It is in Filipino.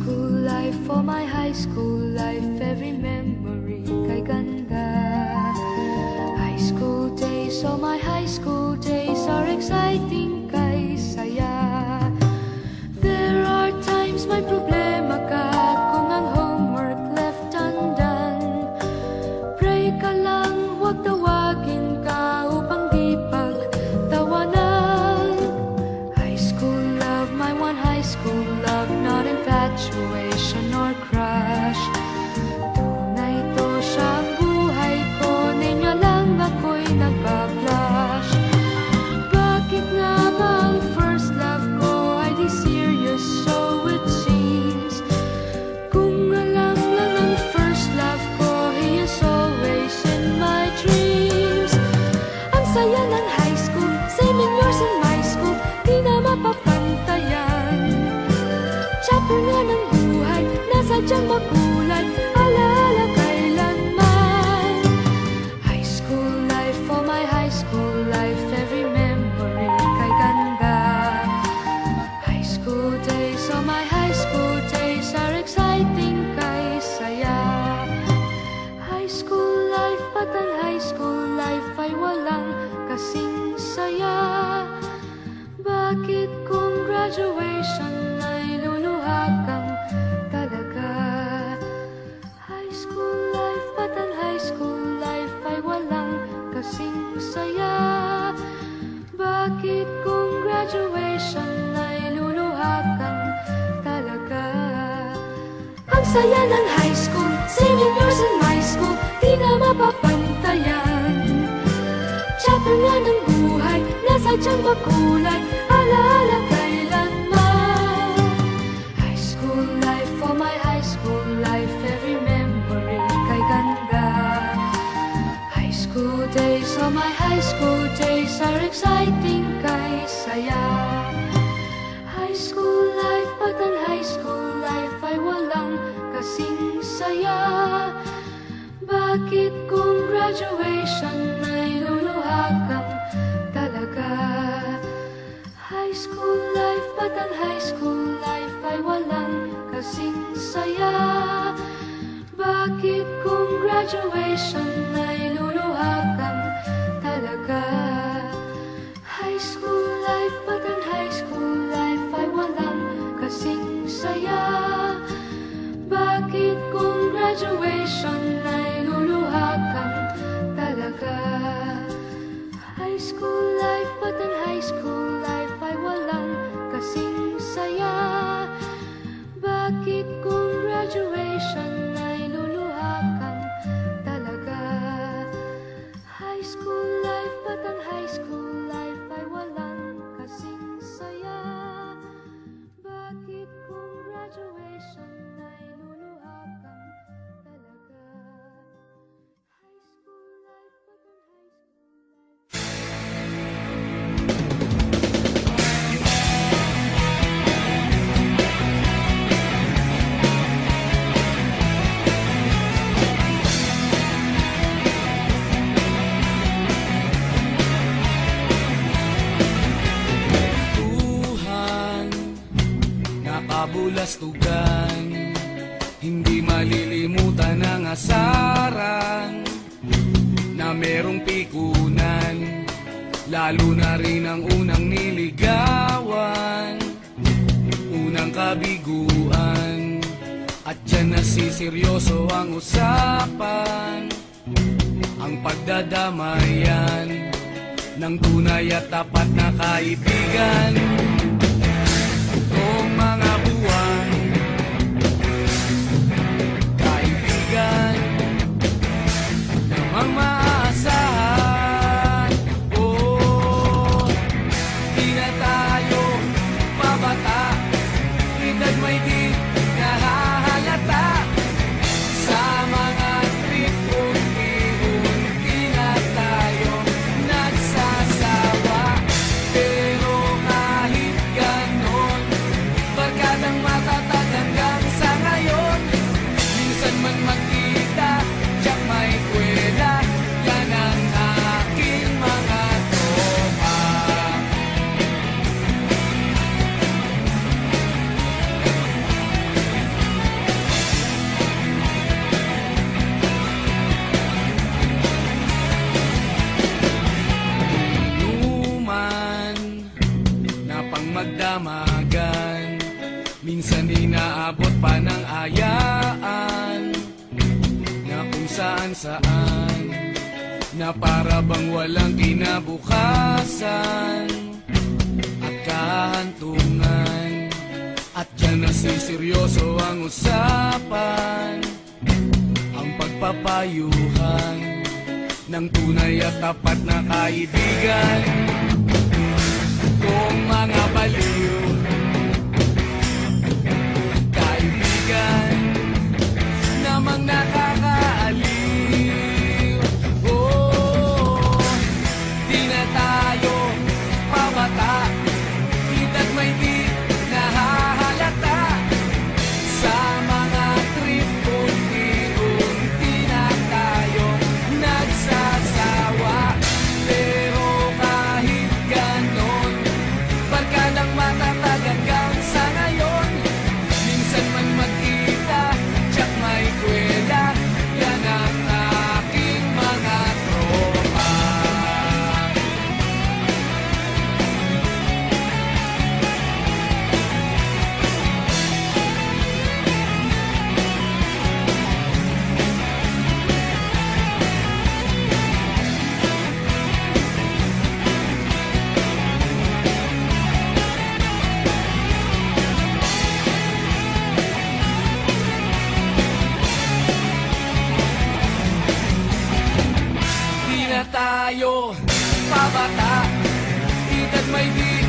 school life, for my high school life, every memory kay ganda. High school days, oh my high school days are exciting kay saya. There are times may problema ka kung ang homework left undone. Pray ka lang, huwag tawagin ka upang di pagtawanan. High school love, my one high school love, not infatuation or crush. Tunay to siyang buhay ko, niya lang ako'y nagbablush. Bakit nga ba ang first love ko ay di serious, so it seems? Kung alam lang ang first love ko, he is always in my dreams. Ang saya ng high school, same years in my school, di na mapapantayan. Chapter nga ng buhay, nasadyang makulay, alaala kailanman. High school life, for my high school life, every memory kay ganda. High school days, oh my high school days are exciting kay saya. High school life, but ang high school life ay walang kasing saya. Bakit kung graduation ay luluha kang talaga? High school life, but ang high school life ay walang kasing saya. Bakit kung graduation ay luluha kang talaga? Ang saya ng high school, same years in my school, di na mapapantayan. Chapter nga ng buhay, nasadyang makulay, alaala kailanman. High school life, for my high school life, every memory kay ganda. High school days, oh my high school days are exciting kay saya. High school life, but ang high school life ay walang kasing saya. Bakit kung graduation ay luluha kang talaga? High school life, but ang high school life ay walang kasing saya. Bakit kung graduation ay luluha kang talaga? High school life, but ang high school life ay walang kasing saya. Bakit kung graduation ay luluha kang talaga? High school life, but ang high school life ay walang kasing saya. Bakit kung graduation ay luluha kang talaga? High school life, but ang high school life ay walang kasing saya. Bakit kung graduation ay luluha kang talaga? High school life, but ang high school life. Tuhan, nakabulastugan, hindi malilimutan ang asaran na merong pikunan, lalo na rin ang unang niligawan, unang kabiguan, at dyan nasiseryoso ang usapan, ang pagdadamayan ng tunay at tapat na kaibigan. Noong mga buwan, kaibigan, namang maaasahan. Oh, di na tayo mabata, edad may di nahahalata. Sa mga trip, unti-unti na tayo nagsasawa. Pero kahit umabot pa ng ayaan na kung saan na para bang walang kinabukasan at kahantungan. At dyan na seryoso ang usapan, ang pagpapayuhan ng tunay at tapat na kaibigan. Kung mga baliw, kaibigan namang nakakaaliw. Oh, di na tayo pabata, edad may di nahahalata. Sa mga trip unti-unti na tayo nagsasawa. Pero kahit ganon, barkadang matatag hanggang sa ngayon. Minsan man magkita, tsak may kwela, yan ang aking mga tropa. Di na tayo pabata, edad may di